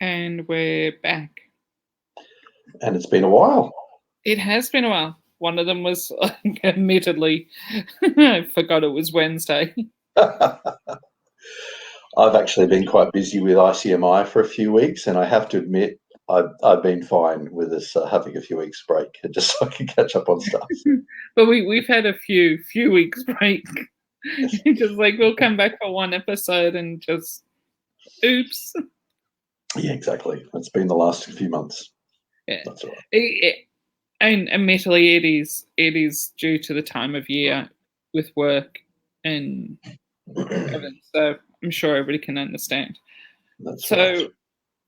And we're back. And it's been a while. It has been a while. One of them was, admittedly, I forgot it was Wednesday. I've actually been quite busy with ICMI for a few weeks, and I have to admit, I've been fine with us having a few weeks break, just so I can catch up on stuff. But we've had a few weeks break. Just like we'll come back for one episode and just, oops. Yeah, exactly. It's been the last few months. Yeah, that's all right. And admittedly, it is due to the time of year with work and everything. So I'm sure everybody can understand. That's so right.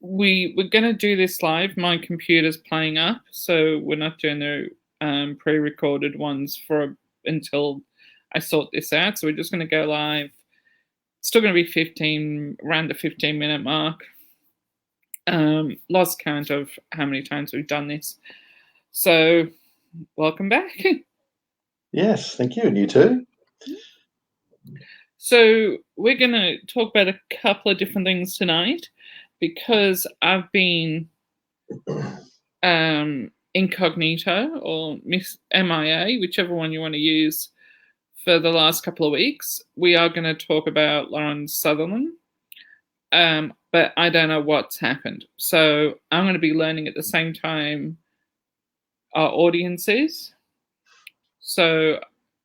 we're going to do this live. My computer's playing up, so we're not doing the pre-recorded ones until I sort this out. So we're just going to go live. It's still going to be around the 15-minute mark. Lost count of how many times we've done this. So welcome back. Yes, thank you. And you too. So we're going to talk about a couple of different things tonight, because I've been incognito or MIA, whichever one you want to use, for the last couple of weeks. We are going to talk about Lauren Sutherland, but I don't know what's happened. So I'm going to be learning at the same time our audience is. So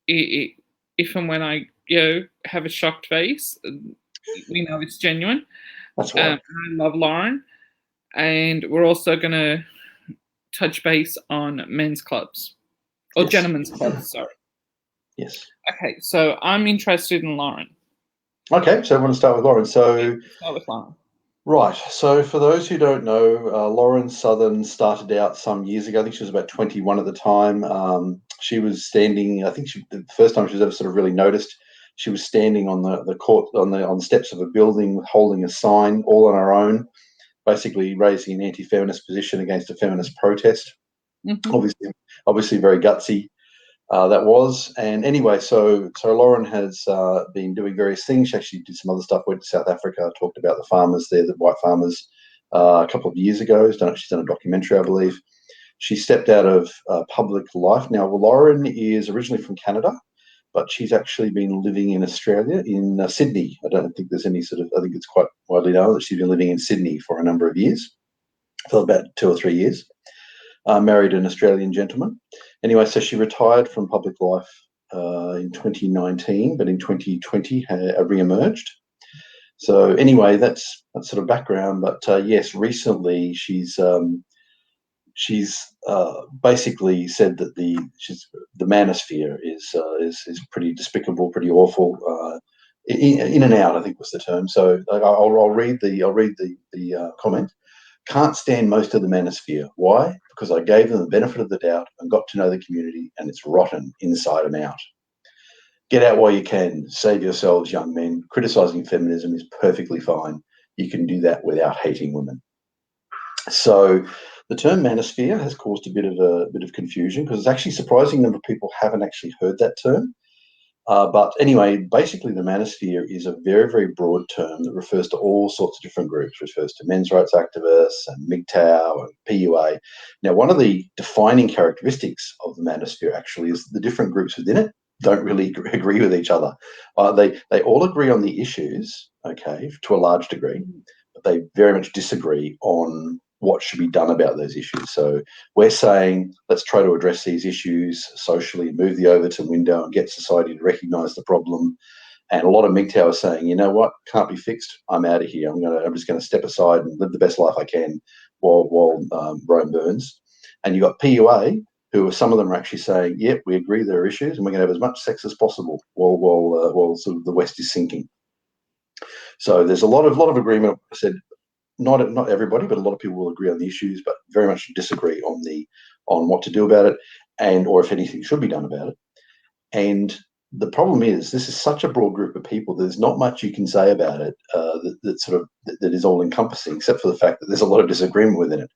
if and when I have a shocked face, we know it's genuine. That's right. I love Lauren, and we're also going to touch base on men's clubs or gentlemen's clubs. Sorry. Yes. Okay, so I'm interested in Lauren. Okay, so I want to start with Lauren. So start with Lauren. Right. So for those who don't know, Lauren Southern started out some years ago. I think she was about 21 at the time. She was standing. I think the first time she was ever sort of really noticed, she was standing on the court on the steps of a building, holding a sign all on her own, basically raising an anti-feminist position against a feminist protest. Mm-hmm. Obviously very gutsy. That was. And anyway, so Lauren has been doing various things. She actually did some other stuff, went to South Africa, talked about the farmers there, the white farmers, a couple of years ago. She's done a documentary, I believe. She stepped out of public life. Now, Lauren is originally from Canada, but she's actually been living in Australia, in Sydney. I don't think there's any I think it's quite widely known that she's been living in Sydney for a number of years, for about 2 or 3 years. Married an Australian gentleman. Anyway, so she retired from public life in 2019, but in 2020 re-emerged. So anyway, that's sort of background. But yes, recently she's basically said that the manosphere is pretty despicable, pretty awful. In and out, I think was the term. So I'll read the comment. Can't stand most of the manosphere. Why? Because I gave them the benefit of the doubt and got to know the community, and it's rotten inside and out. Get out while you can. Save yourselves, young men. Criticizing feminism is perfectly fine. You can do that without hating women. So the term manosphere has caused a bit of confusion, because it's actually a surprising number of people haven't actually heard that term. But anyway, basically the manosphere is a very, very broad term that refers to all sorts of different groups. It refers to men's rights activists and MGTOW and PUA. Now, one of the defining characteristics of the manosphere actually is the different groups within it don't really agree with each other. They all agree on the issues, okay, to a large degree, but they very much disagree on what should be done about those issues. So we're saying, let's try to address these issues socially, move the Overton window and get society to recognise the problem. And a lot of MGTOW are saying, you know what, can't be fixed. I'm out of here. I'm just going to step aside and live the best life I can while Rome burns. And you've got PUA, who some of them are actually saying, yep, we agree there are issues and we're going to have as much sex as possible while sort of the West is sinking. So there's a lot of agreement. I said, not everybody, but a lot of people will agree on the issues, but very much disagree on what to do about it, or if anything should be done about it. And the problem is, this is such a broad group of people. There's not much you can say about it that is all encompassing, except for the fact that there's a lot of disagreement within it.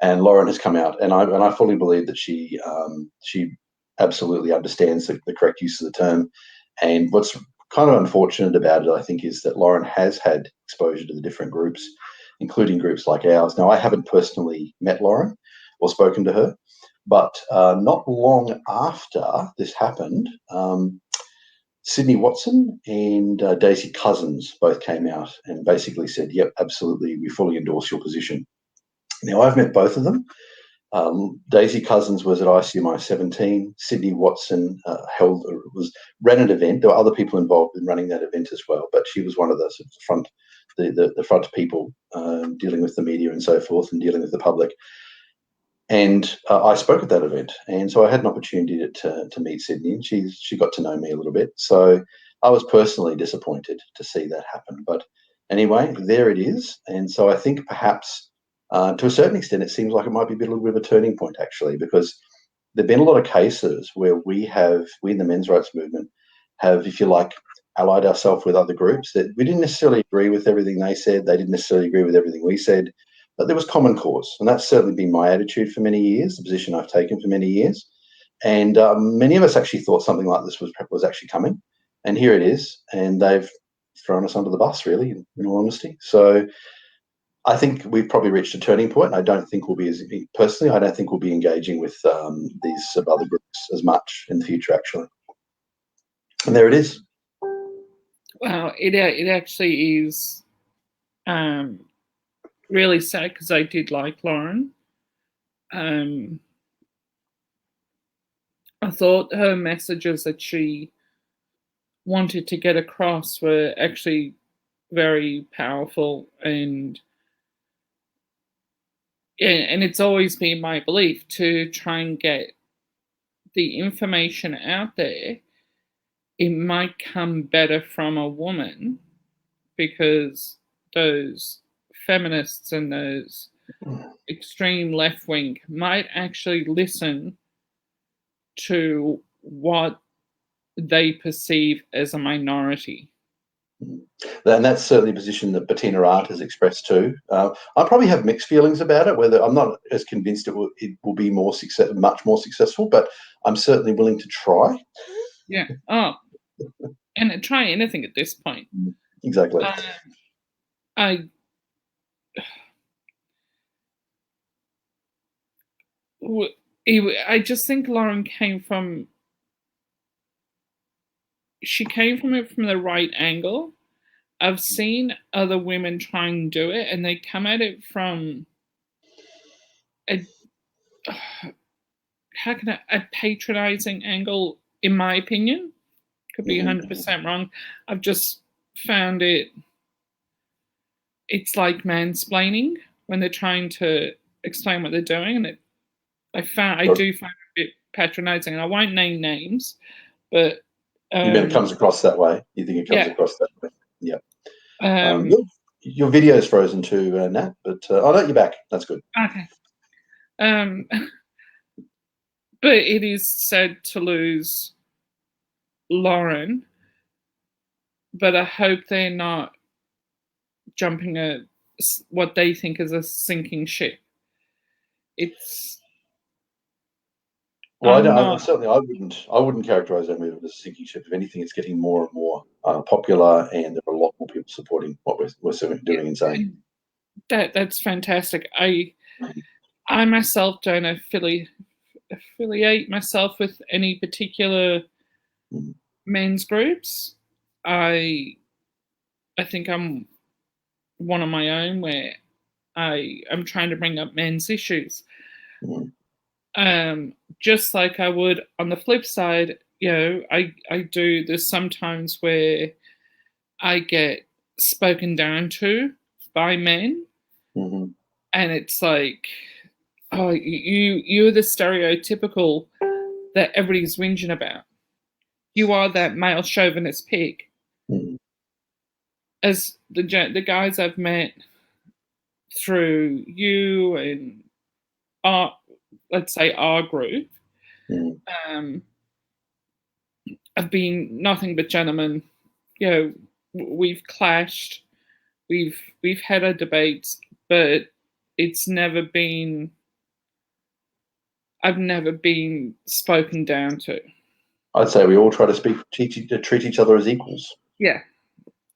And Lauren has come out, and I fully believe that she absolutely understands the correct use of the term. And what's kind of unfortunate about it, I think, is that Lauren has had exposure to the different groups. including groups like ours. Now, I haven't personally met Lauren or spoken to her, but not long after this happened, Sydney Watson and Daisy Cousins both came out and basically said, yep, absolutely, we fully endorse your position. Now, I've met both of them. Daisy Cousins was at ICMI 17. Sydney Watson ran an event. There were other people involved in running that event as well, but she was one of the sort of the front people dealing with the media and so forth and dealing with the public. And I spoke at that event, and so I had an opportunity to meet Sydney, and she got to know me a little bit. So I was personally disappointed to see that happen. But anyway, there it is. And so I think perhaps to a certain extent, it seems like it might be a little bit of a turning point, actually, because there've been a lot of cases where we in the men's rights movement have, if you like, allied ourselves with other groups that we didn't necessarily agree with everything they said. They didn't necessarily agree with everything we said. But there was common cause, and that's certainly been my attitude for many years, the position I've taken for many years. And many of us actually thought something like this was actually coming, and here it is, and they've thrown us under the bus, really, in all honesty. So I think we've probably reached a turning point. I don't think we'll be I don't think we'll be engaging with these other groups as much in the future, actually. And there it is. Well, it actually is really sad because I did like Lauren. I thought her messages that she wanted to get across were actually very powerful, and it's always been my belief to try and get the information out there. It might come better from a woman because those feminists and those extreme left wing might actually listen to what they perceive as a minority. And that's certainly a position that Bettina Art has expressed too. I probably have mixed feelings about it. Whether I'm not as convinced it will be much more successful, but I'm certainly willing to try. Yeah. Oh, and try anything at this point. Exactly. I just think Lauren came from it from the right angle. I've seen other women try and do it, and they come at it from a patronizing angle, in my opinion. Could be 100% wrong. I've just found it's like mansplaining when they're trying to explain what they're doing, and I do find it a bit patronizing. And I won't name names, but you mean it comes across that way? You think it comes across that way? Yeah. Your video's frozen too, Nat. But no, you're back. That's good. Okay. But it is sad to lose Lauren, but I hope they're not jumping what they think is a sinking ship. Well, I wouldn't characterize that movement as a sinking ship. If anything, it's getting more and more popular, and there are a lot more people supporting what we're doing and saying. That's fantastic. I myself don't affiliate myself with any particular men's groups. I think I'm one on my own where I'm trying to bring up men's issues. Just like I would on the flip side, I do. There's sometimes where I get spoken down to by men, and it's like, oh, you're the stereotypical that everybody's whinging about. You are that male chauvinist pig. As the guys I've met through you and let's say our group, have been nothing but gentlemen. We've clashed, we've had our debates, but it's never been. I've never been spoken down to. I'd say we all try to treat each other as equals. Yeah,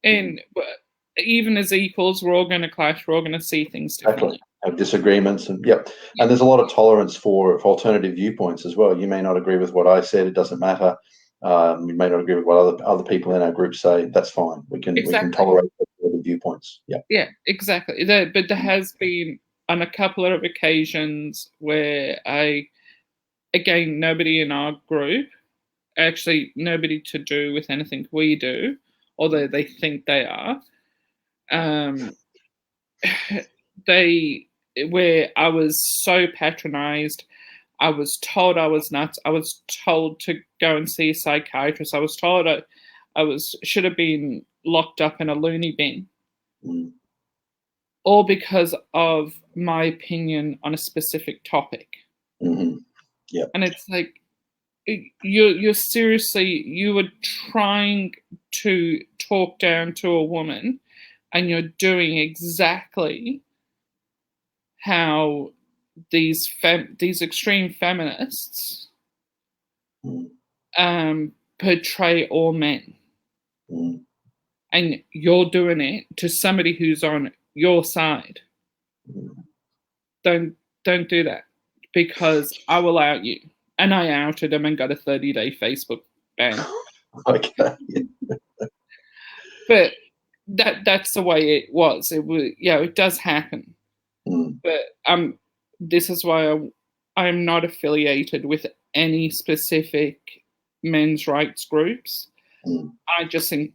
and even as equals, we're all going to clash. We're all going to see things differently. Exactly. Have disagreements, and and there's a lot of tolerance for alternative viewpoints as well. You may not agree with what I said; it doesn't matter. You may not agree with what other people in our group say. That's fine. We can Exactly. tolerate the viewpoints. Yeah. Yeah, exactly. But there has been on a couple of occasions where again, nobody in our group, actually nobody to do with anything we do, although they think they are, um, they where I was so patronized. I was told I was nuts. I was told to go and see a psychiatrist. I was told I should have been locked up in a loony bin, Mm. all because of my opinion on a specific topic. Mm-hmm. Yeah. And it's like you're seriously, you were trying to talk down to a woman, and you're doing exactly how these extreme feminists portray all men, Mm. and you're doing it to somebody who's on your side. Don't do that, because I will out you. And I outed him and got a 30-day Facebook ban. Okay. But that's the way it was. It was, it does happen. Mm. But this is why I'm not affiliated with any specific men's rights groups. Mm. I just think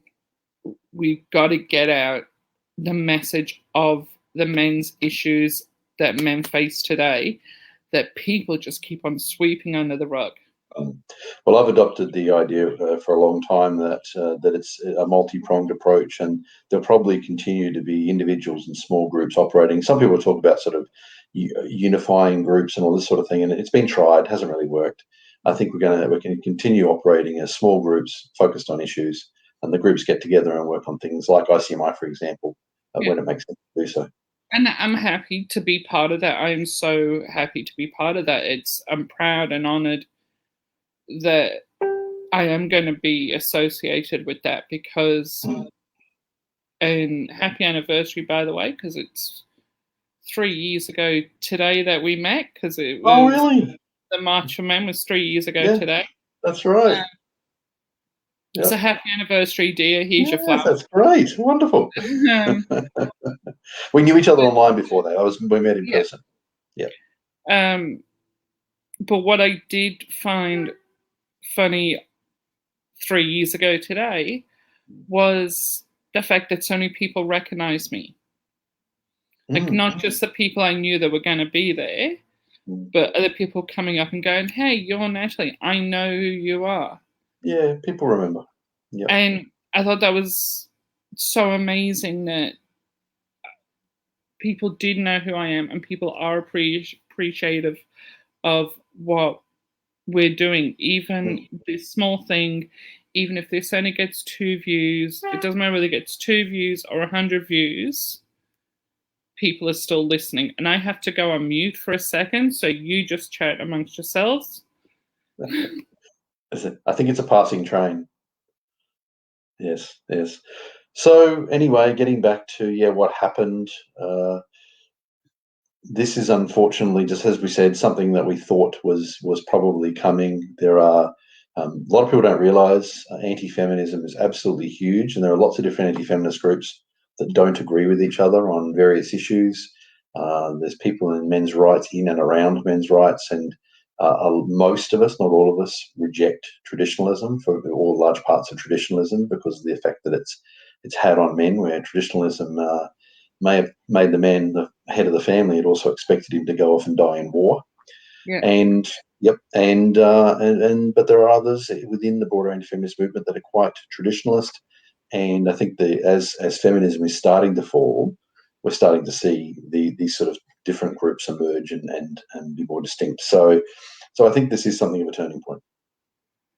we've got to get out the message of the men's issues that men face today, that people just keep on sweeping under the rug. Well, I've adopted the idea for a long time that it's a multi-pronged approach, and there'll probably continue to be individuals and small groups operating. Some people talk about sort of unifying groups and all this sort of thing, and it's been tried, hasn't really worked. I think we're going to continue operating as small groups focused on issues, and the groups get together and work on things like ICMI, for example, when it makes sense to do so. And I'm happy to be part of that. I am so happy to be part of that. I'm proud and honored that I am going to be associated with that, because, and happy anniversary, by the way, because it's 3 years ago today that we met, because it was, oh, really? The March for Men was 3 years ago today. That's right. So happy anniversary, dear. Here's your flower. That's great. Wonderful. We knew each other online before that. We met in person. Yeah. But what I did find funny 3 years ago today was the fact that so many people recognize me. Like, not just the people I knew that were going to be there, but other people coming up and going, "Hey, you're Natalie. I know who you are." Yeah, people remember. Yeah. And I thought that was so amazing that people did know who I am, and people are appreciative of what we're doing. Even this small thing, even if this only gets 2 views, it doesn't matter whether it gets 2 views or 100 views, people are still listening. And I have to go on mute for a second, so you just chat amongst yourselves. I think it's a passing train. Yes. So anyway, getting back to what happened. This is unfortunately, just as we said, something that we thought was probably coming. There are a lot of people don't realise anti-feminism is absolutely huge, and there are lots of different anti-feminist groups that don't agree with each other on various issues. There's people in men's rights, in and around men's rights, and most of us, not all of us, reject traditionalism, for all large parts of traditionalism, because of the effect that it's had on men, where traditionalism may have made the man the head of the family. It also expected him to go off and die in war. Yeah. And but there are others within the broader anti-feminist movement that are quite traditionalist. And I think as feminism is starting to fall, we're starting to see these sort of different groups emerge and be more distinct. So I think this is something of a turning point.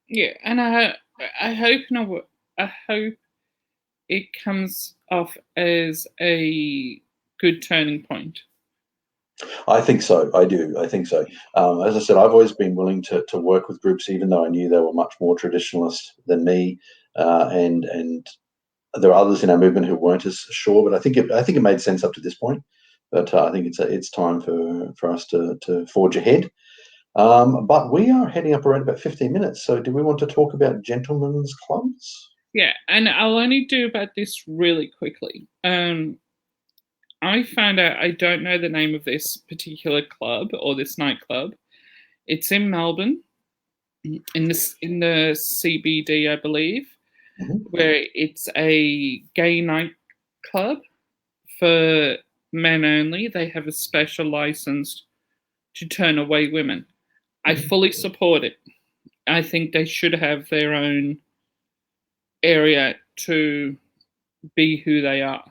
Yeah, and I hope it comes off as a good turning point. I think so. I do. I think so. As I said, I've always been willing to work with groups, even though I knew they were much more traditionalist than me, and There are others in our movement who weren't as sure, but I think it made sense up to this point. But I think it's time for us to forge ahead. But we are heading up around about 15 minutes. So do we want to talk about gentlemen's clubs? Yeah, and I'll only do about this really quickly. I found out I don't know the name of this particular club or this nightclub. It's in Melbourne, in the CBD, I believe, where it's a gay nightclub for men only. They have a special license to turn away women. I fully support it. I think they should have their own area to be who they are.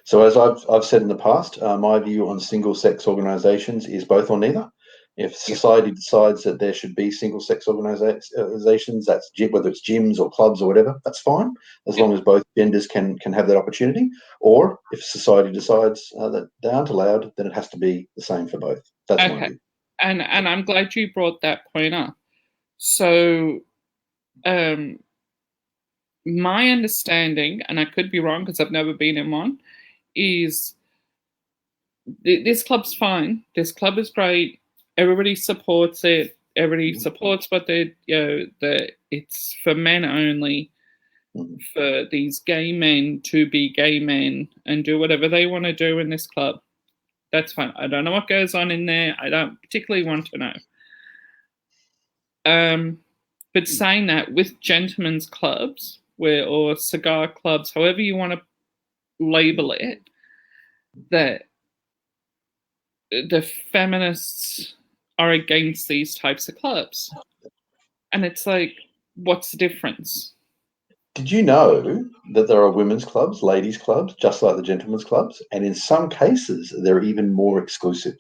So as I've said in the past, my view on single-sex organisations is both or neither. If society decides that there should be single-sex organisations, that's whether it's gyms or clubs or whatever, that's fine, as long as both genders can have that opportunity. Or if society decides that they aren't allowed, then it has to be the same for both. That's my view. And I'm glad you brought that point up. So, my understanding, and I could be wrong because I've never been in one, is this club's fine. This club is great. Everybody supports it. Everybody supports what they, it's for men only, for these gay men to be gay men and do whatever they want to do in this club. That's fine. I don't know what goes on in there. I don't particularly want to know. But saying that, with gentlemen's clubs, or cigar clubs, however you want to label it, that the feminists are against these types of clubs. And it's like, what's the difference? Did you know that there are women's clubs, ladies' clubs, just like the gentlemen's clubs? And in some cases, they're even more exclusive.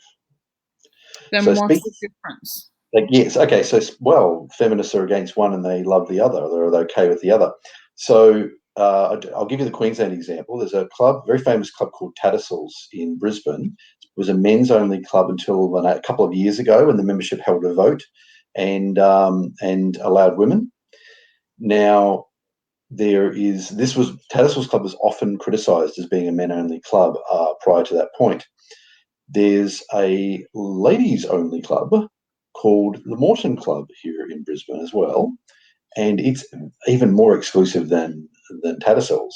Then what's the difference? Yes. Okay. So, well, feminists are against one and they love the other. They're okay with the other. So I'll give you the Queensland example. There's a club, very famous club called Tattersalls in Brisbane. It was a men's-only club until a couple of years ago when the membership held a vote and allowed women. Now, Tattersalls Club was often criticised as being a men-only club prior to that point. There's a ladies-only club called the Moreton Club here in Brisbane as well, and it's even more exclusive than Tattersalls.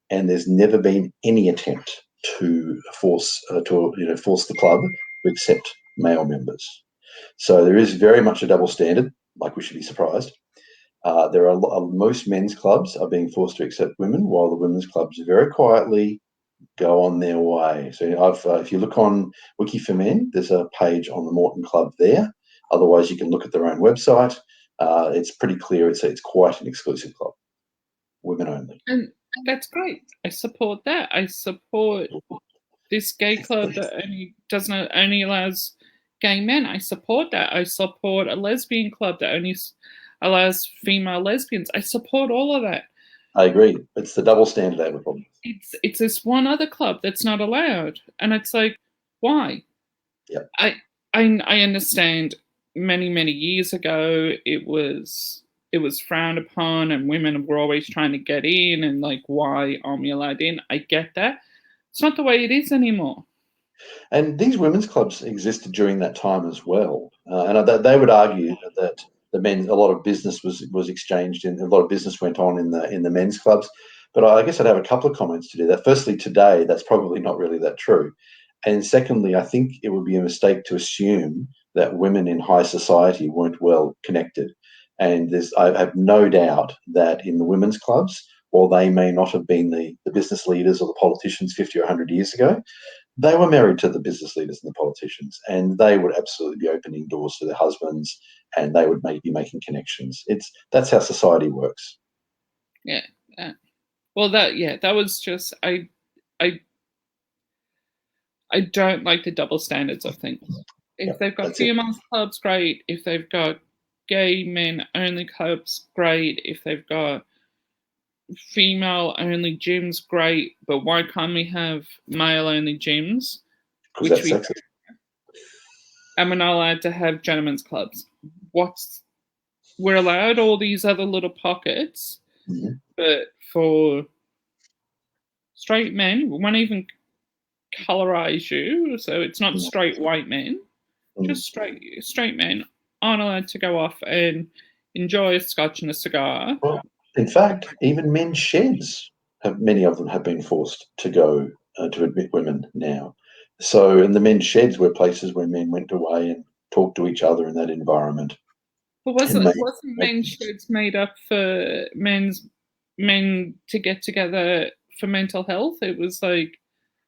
And there's never been any attempt to force the club to accept male members. So there is very much a double standard. Like, we should be surprised. Most men's clubs are being forced to accept women, while the women's clubs very quietly go on their way. So if you look on Wiki for Men, there's a page on the Moreton Club there. Otherwise, you can look at their own website. It's pretty clear. It's quite an exclusive club, women only. And that's great. I support that. I support this gay club that only allows gay men. I support that. I support a lesbian club that only allows female lesbians. I support all of that. I agree. It's the double standard I have a problem. It's this one other club that's not allowed, and it's like, why? Yeah. I understand. Many years ago, it was frowned upon, and women were always trying to get in, and like, why aren't we allowed in? I get that. It's not the way it is anymore. And these women's clubs existed during that time as well, and they would argue that a lot of business was exchanged, and a lot of business went on in the men's clubs. But I guess I'd have a couple of comments to do that. Firstly, today, that's probably not really that true. And secondly, I think it would be a mistake to assume that women in high society weren't well connected. And I have no doubt that in the women's clubs, while they may not have been the business leaders or the politicians 50 or 100 years ago, they were married to the business leaders and the politicians, and they would absolutely be opening doors to their husbands, and they would be making connections. That's how society works. Yeah. Well, that was just I don't like the double standards of things. If they've got female clubs, great. If they've got gay men only clubs, great. If they've got female only gyms, great. But why can't we have male only gyms? Because that's sexist. And we're not allowed to have gentlemen's clubs. We're allowed all these other little pockets, but for straight men won't even colorize you, so it's not straight white men, just straight men aren't allowed to go off and enjoy a scotch and a cigar. Well, in fact, even men's sheds many of them have been forced to go to admit women now. So, and the men's sheds were places where men went away and talked to each other in that environment. But And wasn't men's sheds made up for men to get together for mental health? It was like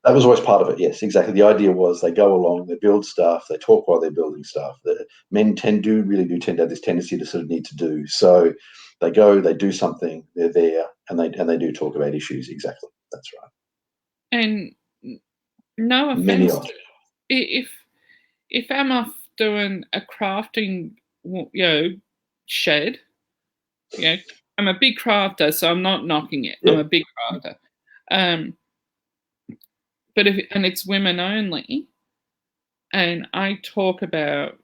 that was always part of it. Yes, exactly. The idea was they go along, they build stuff, they talk while they're building stuff. The men really do tend to have this tendency to sort of need to do. So they go, they do something, they're there, and they do talk about issues. Exactly. That's right. and no Many offense of them. if I'm off doing a crafting, shed, I'm a big crafter, so I'm not knocking it. Yeah. I'm a big crafter. But and it's women only, and I talk about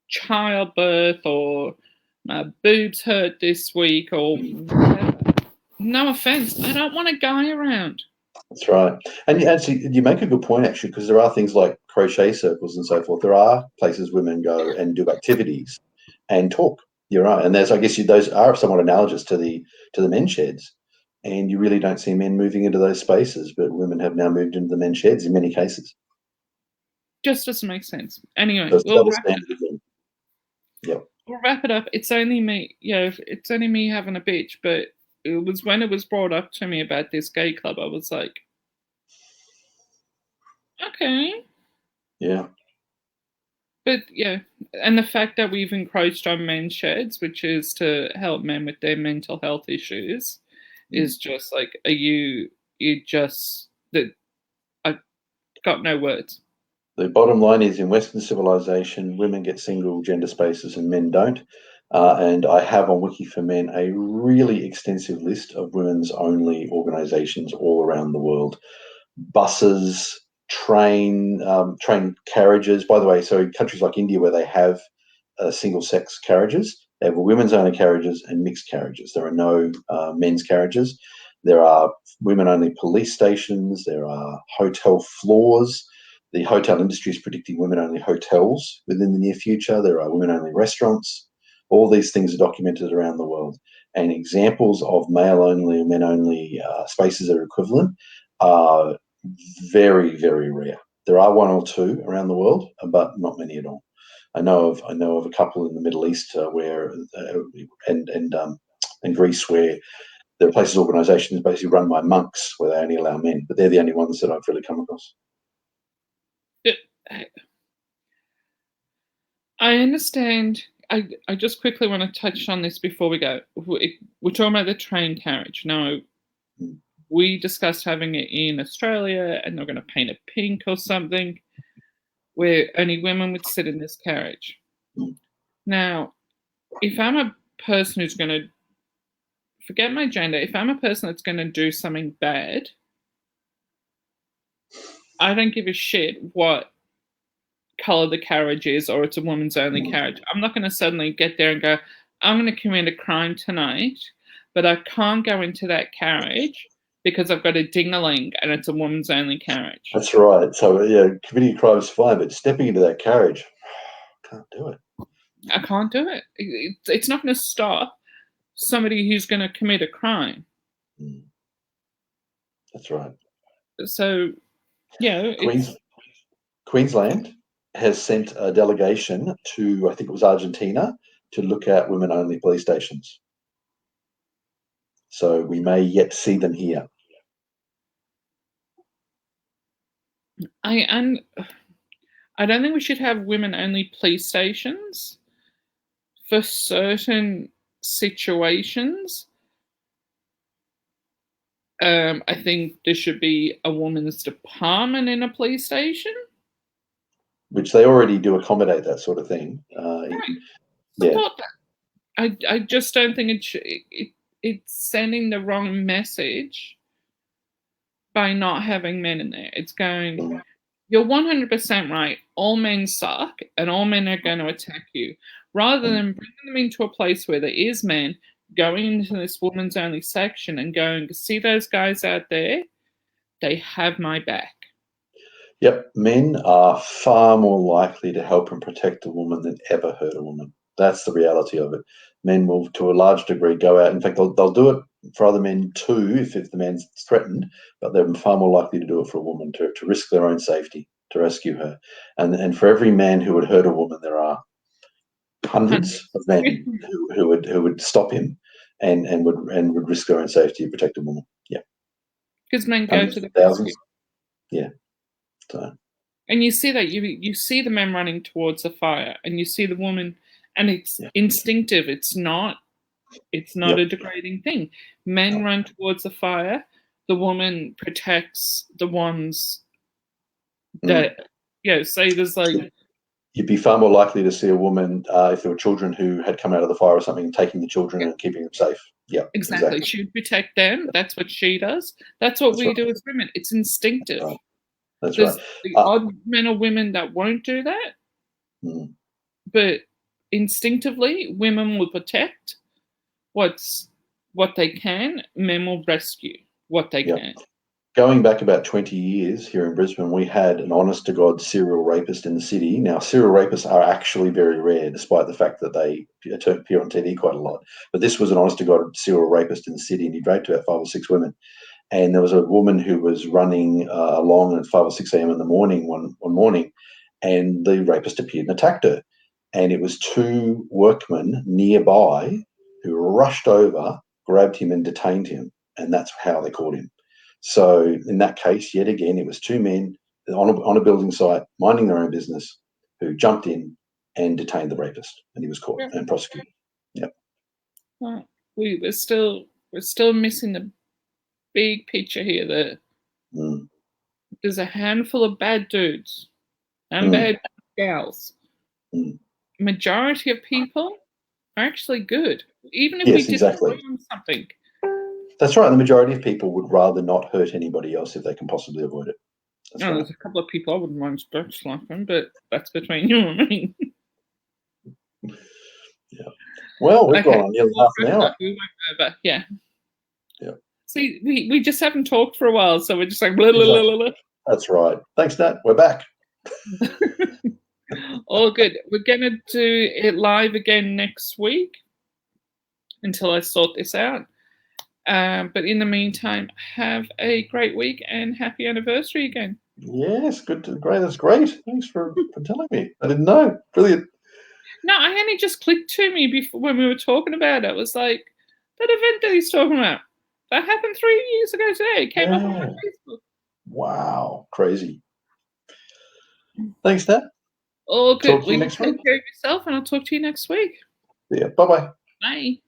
childbirth or my boobs hurt this week or whatever. No offense, I don't want a guy around. That's right. And actually, you make a good point, actually, because there are things like crochet circles and so forth. There are places women go and do activities and talk. You're right. And there's, I guess, those are somewhat analogous to the men's sheds. And you really don't see men moving into those spaces, but women have now moved into the men's sheds in many cases. Just doesn't make sense. Anyway, So it's double standard again. Yep. We'll wrap it up. It's only me, it's only me having a bitch, but it was when it was brought up to me about this gay club, I was like, okay. Yeah. But yeah, and the fact that we've encroached on men's sheds, which is to help men with their mental health issues, is just like, you just, that I've got no words. The bottom line is in Western civilization, women get single gender spaces and men don't. And I have on Wiki for Men a really extensive list of women's only organizations all around the world. Buses, train carriages. By the way, so in countries like India where they have single sex carriages, they have women's only carriages and mixed carriages. There are no men's carriages. There are women only police stations. There are hotel floors. The hotel industry is predicting women only hotels within the near future. There are women only restaurants. All these things are documented around the world. And examples of male only or men only spaces that are equivalent are very, very rare. There are one or two around the world, but not many at all. I know of a couple in the Middle East where and Greece where there are places, organisations basically run by monks where they only allow men, but they're the only ones that I've really come across. I understand. I just quickly want to touch on this before we go. We're talking about the train carriage. Now, we discussed having it in Australia and they're going to paint it pink or something where only women would sit in this carriage. Now, if I'm a person who's going to, forget my gender, if I'm a person that's going to do something bad, I don't give a shit what color the carriage is or it's a woman's only carriage. I'm not going to suddenly get there and go, I'm going to commit a crime tonight, but I can't go into that carriage because I've got a ding-a-ling and it's a woman's only carriage. That's right. So yeah, committing a crime is fine, but stepping into that carriage, can't do it. I can't do it. It's not going to stop somebody who's going to commit a crime. That's right. So, yeah. Queensland has sent a delegation to, I think it was Argentina, to look at women-only police stations. So we may yet see them here. I don't think we should have women-only police stations for certain situations. I think there should be a women's department in a police station. Which they already do accommodate that sort of thing. Right. Support that. I just don't think it's sending the wrong message by not having men in there. It's going, you're 100% right. All men suck and all men are going to attack you. Rather than bringing them into a place where there is men, going into this women's only section and going, see those guys out there? They have my back. Yep, men are far more likely to help and protect a woman than ever hurt a woman. That's the reality of it. Men will, to a large degree, go out. In fact, they'll do it for other men too if the man's threatened, but they're far more likely to do it for a woman, to risk their own safety to rescue her. And for every man who would hurt a woman, there are hundreds of men who would stop him and would risk their own safety to protect a woman. Yeah, Because men go hundreds to of the thousands. rescue. Yeah. So. And you see that you see the men running towards the fire, and you see the woman, and it's instinctive. It's not a degrading thing. Men run towards the fire. The woman protects the ones that, say there's like. You'd be far more likely to see a woman if there were children who had come out of the fire or something, taking the children and keeping them safe. Yeah, exactly. She would protect them. That's what she does. That's what we do as women. It's instinctive. That's There's right. the odd men or women that won't do that, but instinctively, women will protect what they can. Men will rescue what they can. Going back about 20 years here in Brisbane, we had an honest-to-God serial rapist in the city. Now, serial rapists are actually very rare, despite the fact that they appear on TV quite a lot. But this was an honest-to-God serial rapist in the city, and he raped about 5 or 6 women. And there was a woman who was running along at 5 or 6 a.m. in the morning one morning, and the rapist appeared and attacked her. And it was 2 workmen nearby who rushed over, grabbed him, and detained him. And that's how they caught him. So in that case, yet again, it was 2 men on a building site minding their own business who jumped in and detained the rapist, and he was caught and prosecuted. Yeah. Well, we're still missing the big picture here. That there's a handful of bad dudes and bad gals. Majority of people are actually good, even if we disagree on something. That's right. The majority of people would rather not hurt anybody else if they can possibly avoid it. There's a couple of people I wouldn't mind slapping, but that's between you and me. Yeah. Well, we've gone on nearly half an hour. We went over. Yeah. See, we just haven't talked for a while, so we're just like blah, blah, blah, blah. That's right. Thanks, Nat. We're back. All good. We're gonna do it live again next week until I sort this out. But in the meantime, have a great week and happy anniversary again. Yes, great. That's great. Thanks for telling me. I didn't know. Brilliant. No, I only just clicked to me before when we were talking about it. It was like that event that he's talking about. That happened 3 years ago today. It came up on my Facebook. Wow, crazy. Thanks, Nat. All good. Talk to you next week. Take care of yourself, and I'll talk to you next week. Yeah. Bye-bye. Bye.